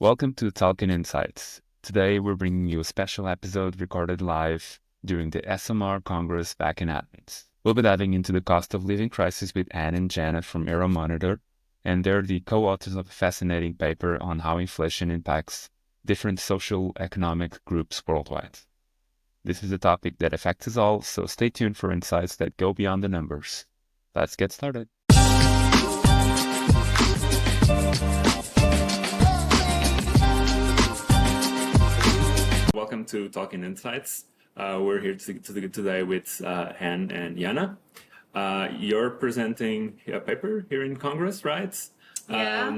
Welcome to Talking Insights. Today we're bringing you a special episode recorded live during the ESOMAR Congress back in Athens. We'll be diving into the cost of living crisis with Anne and Jana from Euromonitor, and they're the co-authors of a fascinating paper on how inflation impacts different socioeconomic groups worldwide. This is a topic that affects us all, so stay tuned for insights that go beyond the numbers. Let's get started. Welcome to Talking Insights. We're here today with Anne and Jana. You're presenting a paper here in Congress, right? Yeah.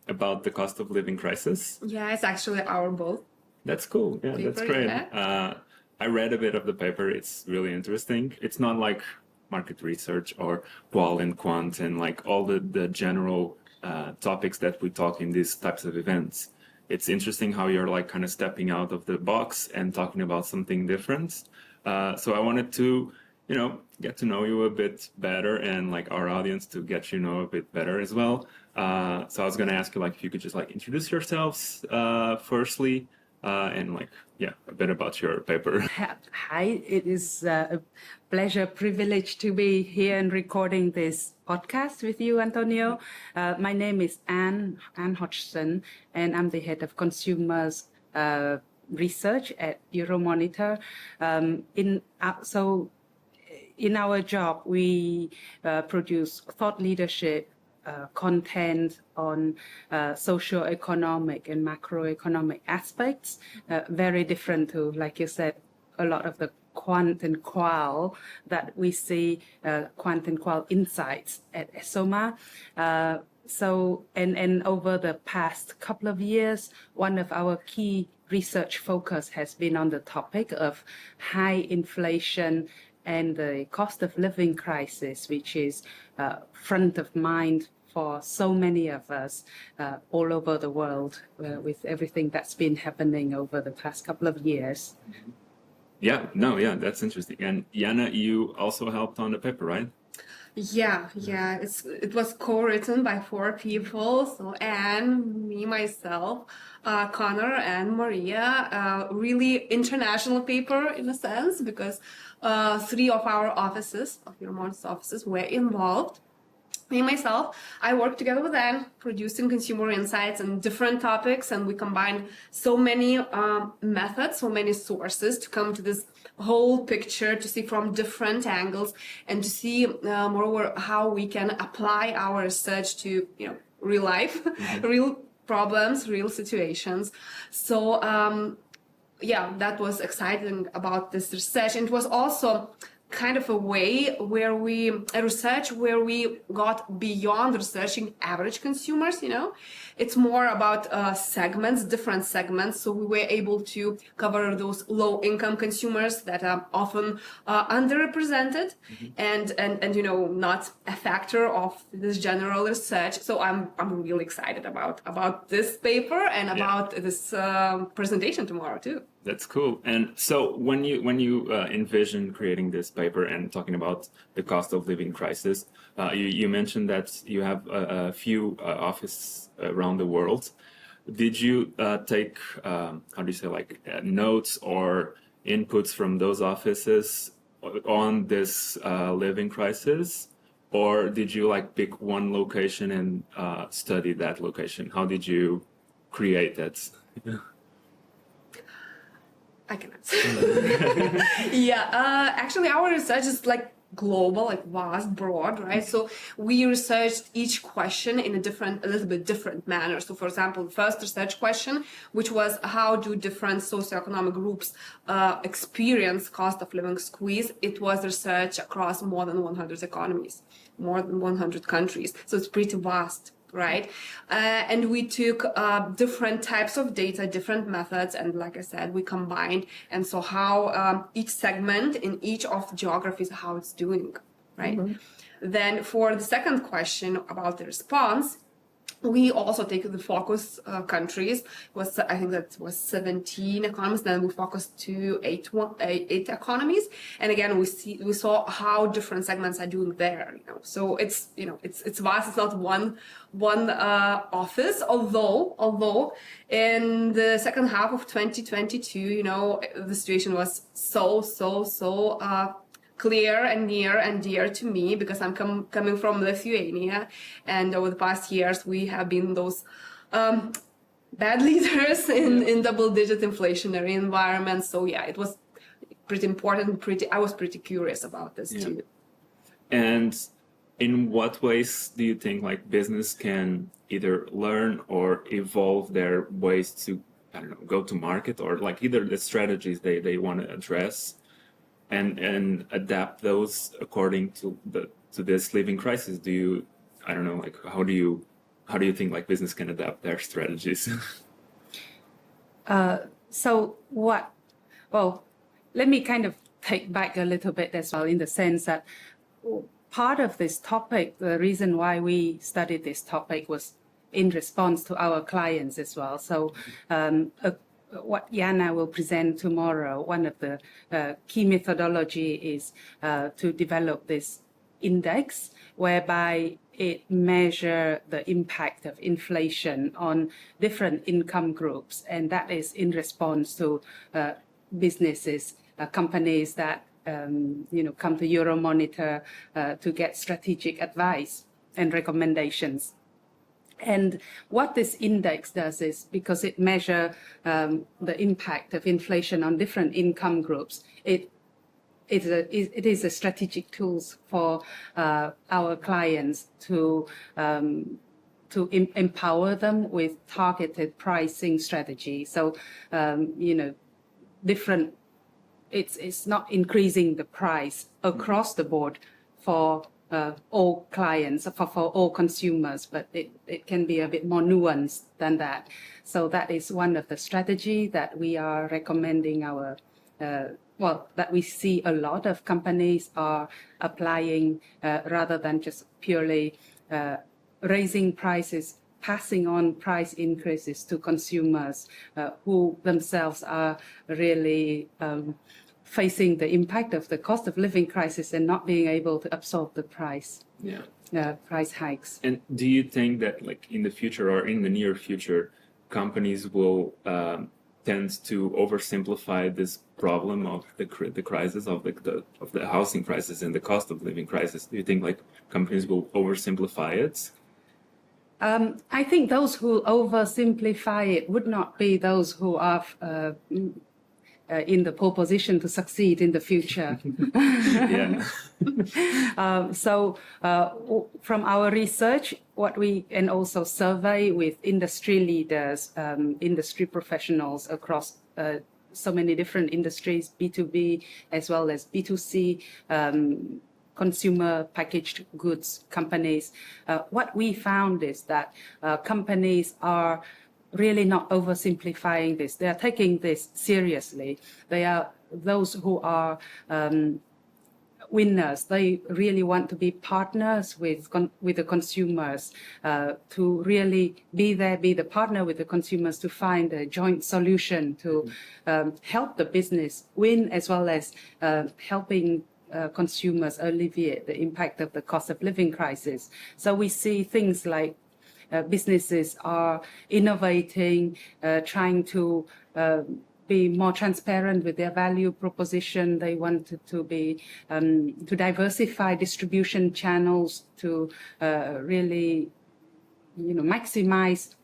About the cost of living crisis. Yeah, it's actually our both. That's cool. Yeah, that's great. Yeah. I read a bit of the paper. It's really interesting. It's not like market research or qual and quant and like all the general topics that we talk in these types of events. It's interesting how you're like kind of stepping out of the box and talking about something different. So I wanted to, get to know you a bit better and like our audience to get you know a bit better as well. So I was going to ask you like if you could just like introduce yourselves firstly and a bit about your paper. Hi, it is a pleasure, privilege to be here and recording this podcast with you, Antonio. My name is An Hodgson, and I'm the head of consumers research at Euromonitor. In our job, we produce thought leadership content on socioeconomic and macroeconomic aspects, very different to, like you said, a lot of the quant and qual that we see, quant and qual insights at ESOMAR. And over the past couple of years, one of our key research focus has been on the topic of high inflation and the cost of living crisis, which is front of mind for so many of us all over the world with everything that's been happening over the past couple of years. Yeah, that's interesting. And Jana, you also helped on the paper, right? Yeah. It was co-written by 4 people. So Anne, me, myself, Connor, and Maria. Really international paper in a sense because 3 of our offices, of Euromonitor's offices, were involved. Me, myself, I worked together with Anne, producing consumer insights and different topics, and we combined so many methods, so many sources to come to this whole picture, to see from different angles, and to see moreover how we can apply our research to real life, real problems, real situations. So that was exciting about this research, and it was also kind of a way where we got beyond researching average consumers. It's more about segments, different segments. So we were able to cover those low income consumers that are often underrepresented and not a factor of this general research. So I'm really excited about this paper and about this presentation tomorrow too. That's cool. And so when you envision creating this paper and talking about the cost of living crisis, you mentioned that you have a few offices around the world. Did you take notes or inputs from those offices on this living crisis, or did you pick one location and study that location? How did you create that? I can answer. Actually, our research is global, vast, broad, right? So we researched each question in a little bit different manner. So, for example, the first research question, which was how do different socioeconomic groups experience cost of living squeeze? It was research across more than 100 economies, more than 100 countries. So it's pretty vast. Right. And we took different types of data, different methods. And like I said, we combined and saw how each segment in each of the geographies, how it's doing. Right. Then for the second question about the response, we also take the focus countries. I think that was 17 economies. Then we focused to eight economies. And again, we saw how different segments are doing there. So it's vast. It's not one office. Although in the second half of 2022, the situation was so clear and near and dear to me, because I'm coming from Lithuania, and over the past years we have been those bad leaders in double-digit inflationary environments. So yeah, it was pretty important. I was pretty curious about this too. And in what ways do you think like business can either learn or evolve their ways to, I don't know, go to market, or like either the strategies they want to address, and adapt those according to this living crisis? Do you, I don't know, like how do you think like business can adapt their strategies? Well, let me kind of take back a little bit as well, in the sense that part of this topic, the reason why we studied this topic was in response to our clients as well. So what Jana will present tomorrow, one of the key methodology is to develop this index whereby it measures the impact of inflation on different income groups, and that is in response to businesses, companies that come to Euromonitor to get strategic advice and recommendations. And what this index does is, because it measures the impact of inflation on different income groups, it is a strategic tool for our clients to empower them with targeted pricing strategy. So, it's not increasing the price across the board for all clients, for all consumers, but it can be a bit more nuanced than that. So that is one of the strategy that we are recommending that we see a lot of companies are applying, rather than just purely raising prices, passing on price increases to consumers who themselves are really facing the impact of the cost of living crisis and not being able to absorb the price hikes. And do you think that like in the future or in the near future, companies will tend to oversimplify this problem of the crisis of the housing crisis and the cost of living crisis? Do you think like companies will oversimplify it? I think those who oversimplify it would not be those who are in the pole position to succeed in the future. From our research, and also survey with industry leaders, industry professionals across so many different industries, B2B as well as B2C, consumer packaged goods companies, what we found is that companies are really not oversimplifying this. They are taking this seriously. They are those who are winners. They really want to be partners with the consumers, to really be the partner with the consumers to find a joint solution to help the business win, as well as helping consumers alleviate the impact of the cost of living crisis. So we see things like businesses are innovating, trying to be more transparent with their value proposition. They want to be to diversify distribution channels to really, maximize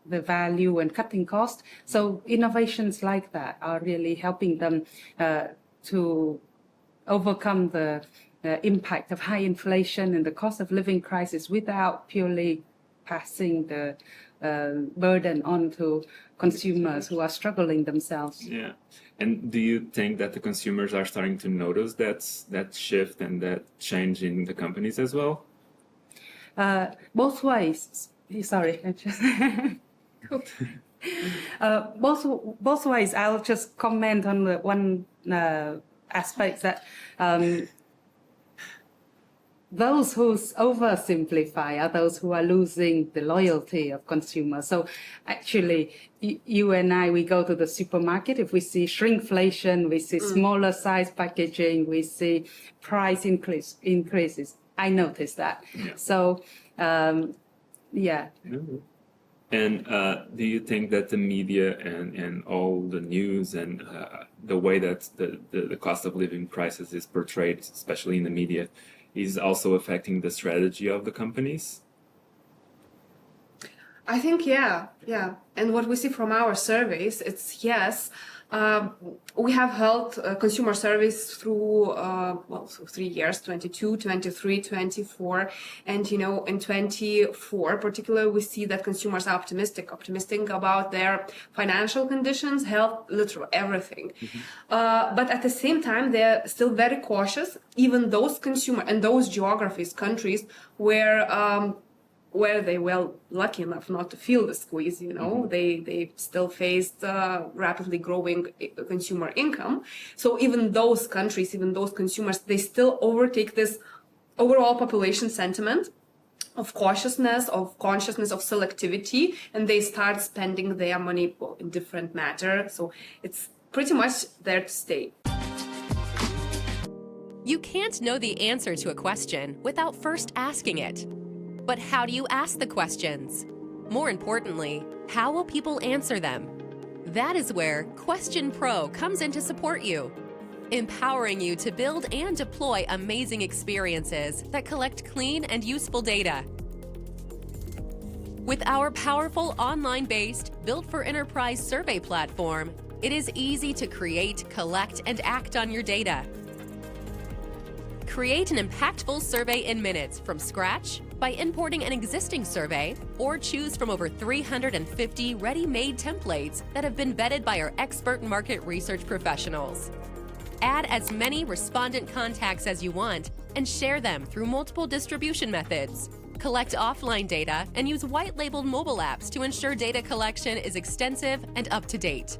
the value and cutting cost. So innovations like that are really helping them to overcome the impact of high inflation and the cost of living crisis without purely passing the burden on to consumers who are struggling themselves. Yeah. And do you think that the consumers are starting to notice that shift and that change in the companies as well? Both ways. Sorry, I just both ways. I'll just comment on the one aspect that those who oversimplify are those who are losing the loyalty of consumers. So actually, you and I, we go to the supermarket. If we see shrinkflation, we see smaller size packaging, we see price increases. I noticed that. Yeah. So, yeah. And do you think that the media and all the news and the way that the cost of living crisis is portrayed, especially in the media, is also affecting the strategy of the companies? I think, yeah. And what we see from our surveys, it's yes. We have held consumer surveys through 3 years, 22, 23, 24. And, in 24 particular, we see that consumers are optimistic about their financial conditions, health, literally everything. But at the same time, they're still very cautious, even those consumer and those geographies, countries where they were lucky enough not to feel the squeeze, they still faced rapidly growing consumer income. So even those countries, even those consumers, they still overtake this overall population sentiment of cautiousness, of consciousness, of selectivity, and they start spending their money in different matter. So it's pretty much there to stay. You can't know the answer to a question without first asking it. But how do you ask the questions? More importantly, how will people answer them? That is where Question Pro comes in to support you, empowering you to build and deploy amazing experiences that collect clean and useful data. With our powerful online-based, built-for-enterprise survey platform, it is easy to create, collect, and act on your data. Create an impactful survey in minutes from scratch by importing an existing survey, or choose from over 350 ready-made templates that have been vetted by our expert market research professionals. Add as many respondent contacts as you want and share them through multiple distribution methods. Collect offline data and use white-labeled mobile apps to ensure data collection is extensive and up-to-date.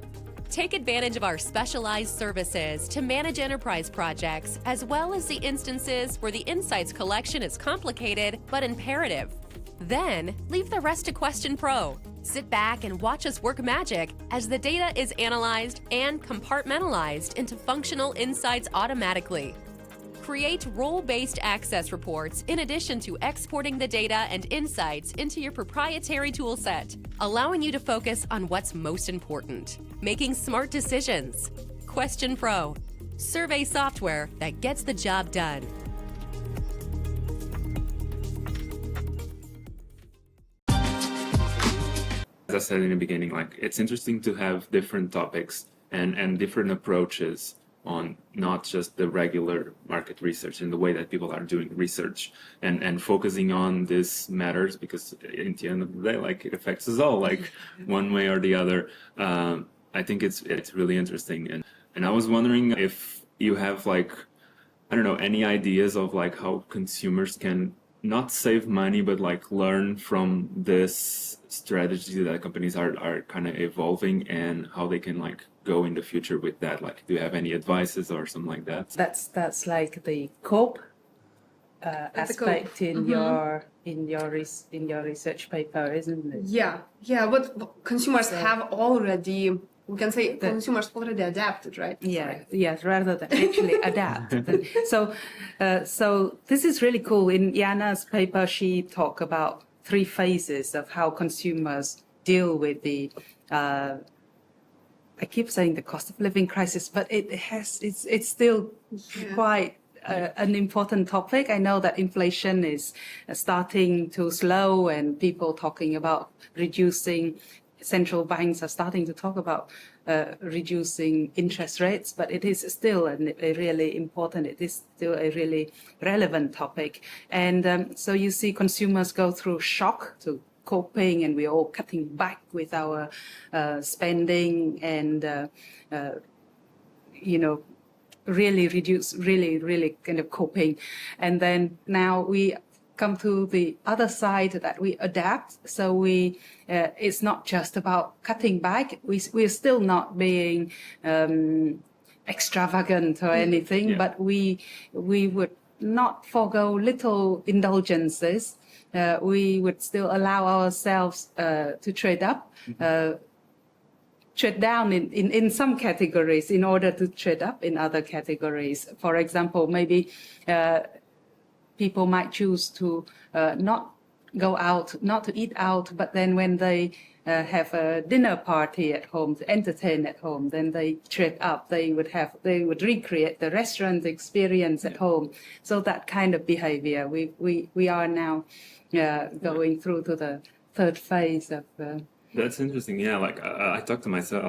Take advantage of our specialized services to manage enterprise projects, as well as the instances where the insights collection is complicated but imperative. Then, leave the rest to Question Pro. Sit back and watch us work magic as the data is analyzed and compartmentalized into functional insights automatically. Create role-based access reports in addition to exporting the data and insights into your proprietary toolset, allowing you to focus on what's most important, making smart decisions. Question Pro, survey software that gets the job done. As I said in the beginning, it's interesting to have different topics and different approaches on not just the regular market research and the way that people are doing research and focusing on these matters, because at the end of the day, it affects us all, one way or the other. I think it's really interesting. And I was wondering if you have any ideas of how consumers can not save money, but learn from this strategy that companies are kind of evolving, and how they can go in the future with that. Do you have any advices or something like that? That's like the COPE aspect in your research paper, isn't it? Yeah, but consumers have already, we can say consumers already adapted, right? Yes, rather than actually adapt. So this is really cool. In Jana's paper, she talked about 3 phases of how consumers deal with the I keep saying the cost of living crisis, but it's still quite an important topic. I know that inflation is starting to slow, and people talking about reducing, central banks are starting to talk about reducing interest rates, but it is still a really important, it is still a really relevant topic. And so you see consumers go through shock to coping, and we're all cutting back with our spending and, really reduce, really kind of coping. And then now we come to the other side that we adapt. So we, it's not just about cutting back. We're still not being extravagant or anything, but we would not forego little indulgences. We would still allow ourselves to trade up, trade down in some categories in order to trade up in other categories. For example, maybe people might choose to not go out, not to eat out, but then when they have a dinner party at home, to entertain at home, then they trade up. They would recreate the restaurant experience at home. So that kind of behavior, we are now going through to the third phase of. That's interesting. Yeah, like I talk to myself.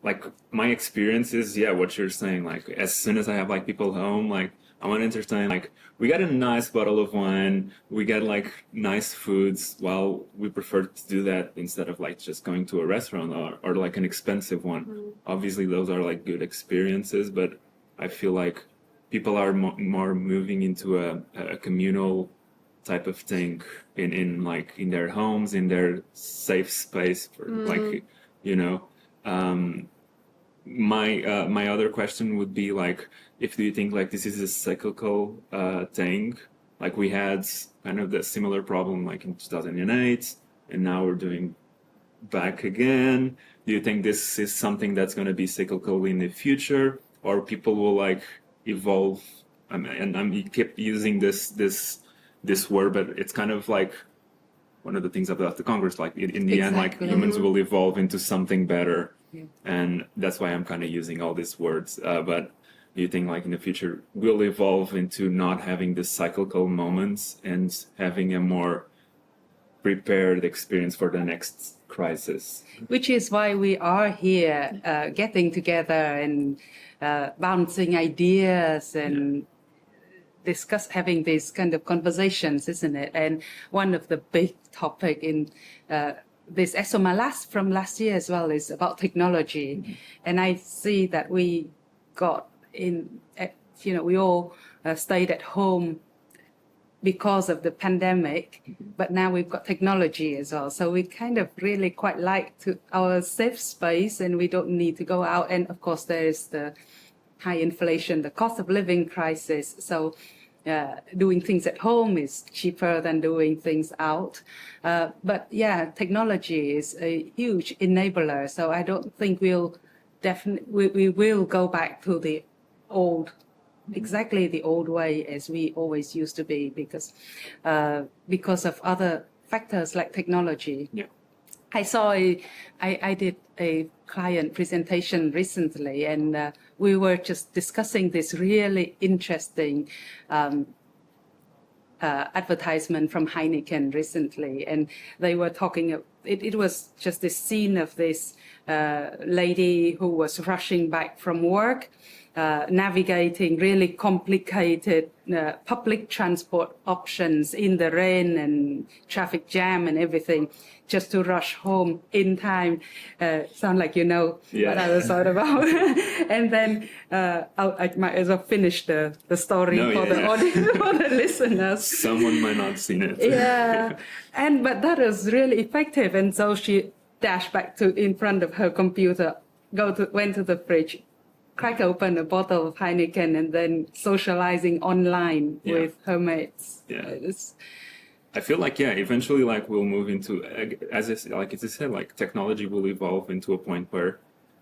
Like my experience is, yeah, what you're saying. Like as soon as I have like people home, like I want to entertain. Like we got a nice bottle of wine, we get like nice foods. Well, we prefer to do that instead of like just going to a restaurant or like an expensive one. Obviously, those are like good experiences, but I feel like people are more moving into a communal type of thing in like in their homes, in their safe space for like, you know. My other question would be like, if do you think like this is a cyclical thing? Like we had kind of the similar problem like in 2008, and now we're doing back again. Do you think this is something that's going to be cyclical in the future, or people will like evolve? And I keep using this word, but it's kind of like one of the things about the Congress, like in the end, like humans will evolve into something better. Yeah. And that's why I'm kind of using all these words. But do you think like in the future we'll evolve into not having the cyclical moments and having a more prepared experience for the next crisis? Which is why we are here getting together and bouncing ideas and having these kind of conversations, isn't it? And one of the big topic in this ESOMAR from last year as well is about technology. And I see that we got we all stayed at home because of the pandemic, but now we've got technology as well. So we kind of really quite like our safe space, and we don't need to go out. And of course, there is the high inflation, the cost of living crisis. So doing things at home is cheaper than doing things out. But yeah, technology is a huge enabler. So I don't think we will go back to the exactly the old way as we always used to be, because of other factors like technology. Yeah. I did a client presentation recently, and we were just discussing this really interesting advertisement from Heineken recently, and they were talking. It was just this scene of this lady who was rushing back from work, navigating really complicated public transport options in the rain and traffic jam and everything, just to rush home in time. Sound like you know what I was thought about. And then I might as well finish the story the audience, for the listeners. Someone might not have seen it. Yeah, but that was really effective. And so she dashed back in front of her computer, went to the fridge, crack open a bottle of Heineken, and then socializing online with her mates. Yeah. I feel like, eventually, like, we'll move into, as I said, like, technology will evolve into a point where,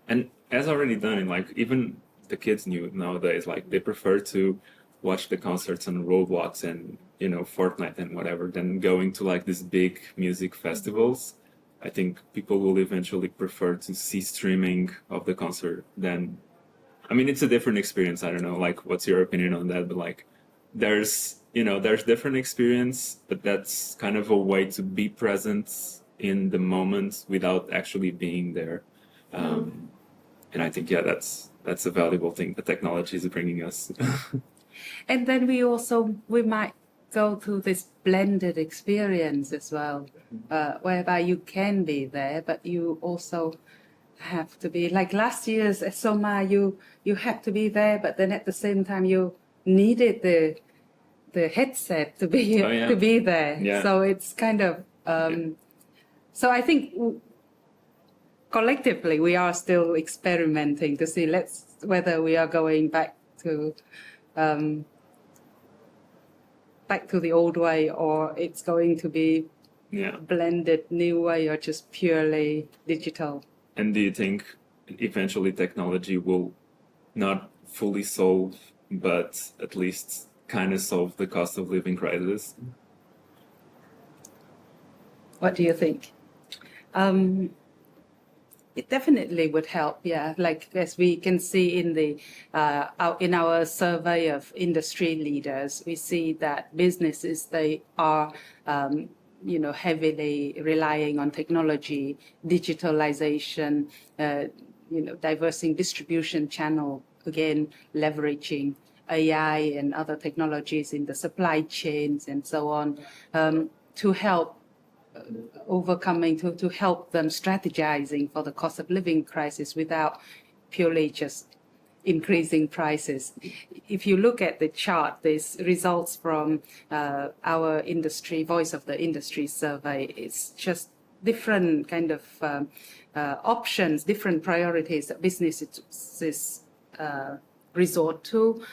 and as already done, in like, even the kids nowadays, like, they prefer to watch the concerts on Roblox and, Fortnite and whatever, than going to, like, these big music festivals. I think people will eventually prefer to see streaming of the concert than, I mean, it's a different experience. I don't know, like, what's your opinion on that? But, like, there's different experience, but that's kind of a way to be present in the moment without actually being there. And I think, that's a valuable thing that technology is bringing us. And then we might go to this blended experience as well, whereby you can be there, but you also have to be, like last year's ESOMAR, you had to be there, but then at the same time you needed the headset to be to be there. Yeah. So it's kind of so I think collectively we are still experimenting to see whether we are going back to back to the old way, or it's going to be Yeah. blended new way, or just purely digital. And do you think eventually technology will not fully solve, but at least kind of solve the cost of living crisis? What do you think? It definitely would help, yeah. Like as we can see in the in our survey of industry leaders, we see that businesses, they are heavily relying on technology, digitalization, diversing distribution channel, again leveraging AI and other technologies in the supply chains and so on, to help overcoming, to help them strategizing for the cost of living crisis without purely just increasing prices. If you look at the chart, this results from our industry, Voice of the Industry survey. It's just different kind of options, different priorities that businesses resort to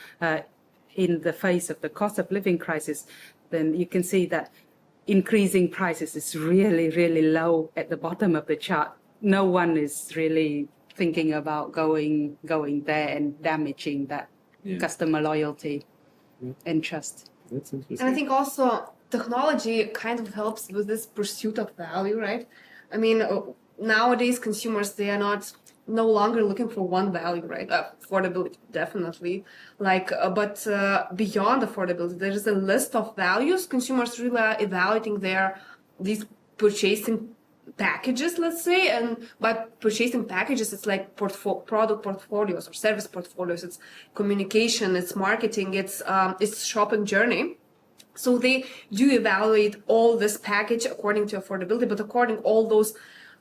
in the face of the cost of living crisis. Then you can see that increasing prices is really, really low at the bottom of the chart. No one is really thinking about going there and damaging that customer loyalty and trust. That's interesting. And I think also technology kind of helps with this pursuit of value, right? I mean, nowadays consumers, they are no longer looking for one value, right? Affordability, definitely. But beyond affordability, there is a list of values. Consumers really are evaluating these purchasing packages, let's say, and by purchasing packages, it's like product portfolios or service portfolios. It's communication, it's marketing, it's shopping journey. So they do evaluate all this package according to affordability, but according all those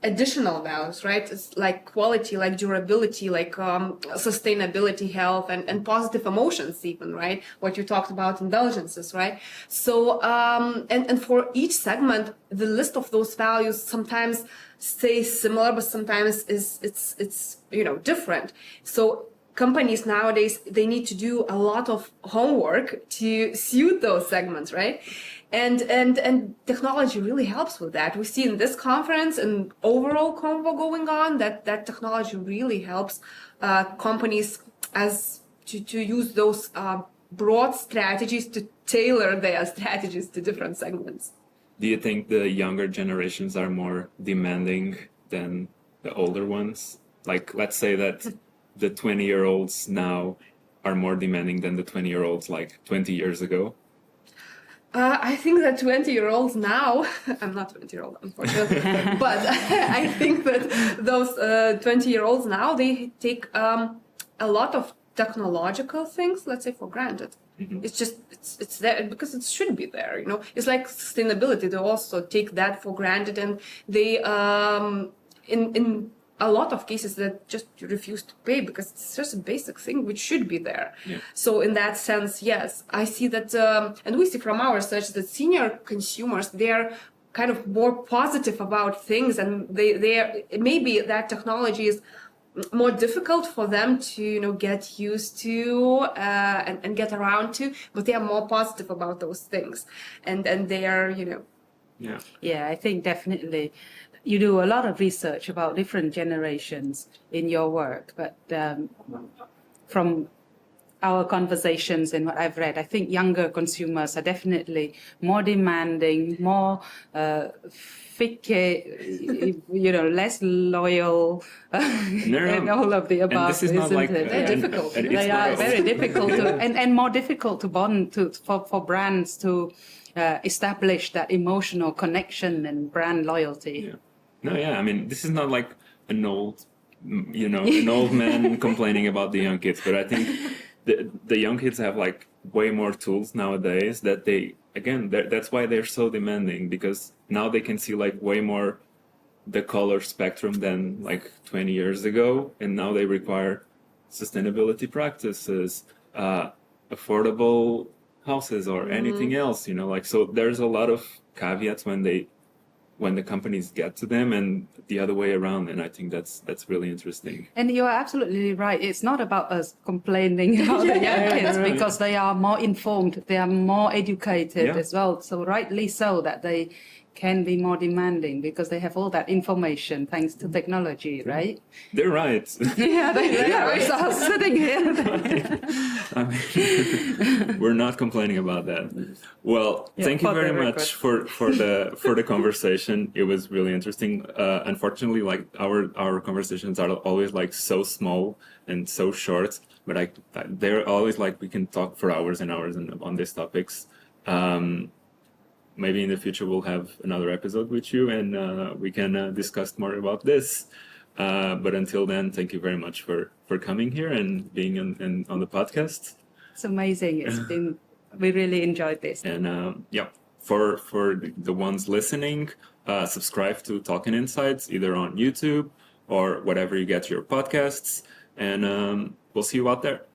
additional values, right? It's like quality, like durability, like sustainability, health, and positive emotions even, right? What you talked about, indulgences, right? So, and for each segment, the list of those values sometimes stays similar, but sometimes it's different. So companies nowadays, they need to do a lot of homework to suit those segments, right? And technology really helps with that. We see in this conference and overall convo going on that technology really helps companies to use those broad strategies to tailor their strategies to different segments. Do you think the younger generations are more demanding than the older ones? Like, let's say that the 20-year-olds now are more demanding than the 20-year-olds like 20 years ago? I think that 20-year-olds now, I'm not 20-year-old, unfortunately, but I think that those 20-year-olds now, they take a lot of technological things, let's say, for granted. Mm-hmm. It's there because it should be there, It's like sustainability. They also take that for granted, and they, in a lot of cases, that just refuse to pay because it's just a basic thing which should be there. Yeah. So in that sense, yes, I see that, and we see from our research that senior consumers, they're kind of more positive about things, and they maybe that technology is more difficult for them to get used to and get around to, but they are more positive about those things, and they are I think definitely you do a lot of research about different generations in your work, but from our conversations and what I've read, I think younger consumers are definitely more demanding, more less loyal, and all of the above. And this is not like they're difficult. They are very difficult and more difficult to bond for brands to establish that emotional connection and brand loyalty. Yeah. No, yeah. I mean, this is not like an old man complaining about the young kids, but I think the young kids have like way more tools nowadays that that's why they're so demanding, because now they can see like way more the color spectrum than like 20 years ago, and now they require sustainability practices, affordable houses, or anything else, so there's a lot of caveats when they when the companies get to them and the other way around. And I think that's really interesting. And you're absolutely right. It's not about us complaining about the young kids because they are more informed, they are more educated as well. So rightly so that they can be more demanding because they have all that information thanks to technology, right? They're right. Yeah, they are. Right. So sitting here. I mean, we're not complaining about that. Well, thank you very much for the conversation. It was really interesting. Unfortunately, like our conversations are always like so small and so short, but they're always like we can talk for hours and hours on these topics. Maybe in the future we'll have another episode with you and we can discuss more about this. But until then, thank you very much for coming here and being on the podcast. It's amazing. We really enjoyed this. And for the ones listening, subscribe to Talking Insights either on YouTube or whatever you get your podcasts. And we'll see you out there.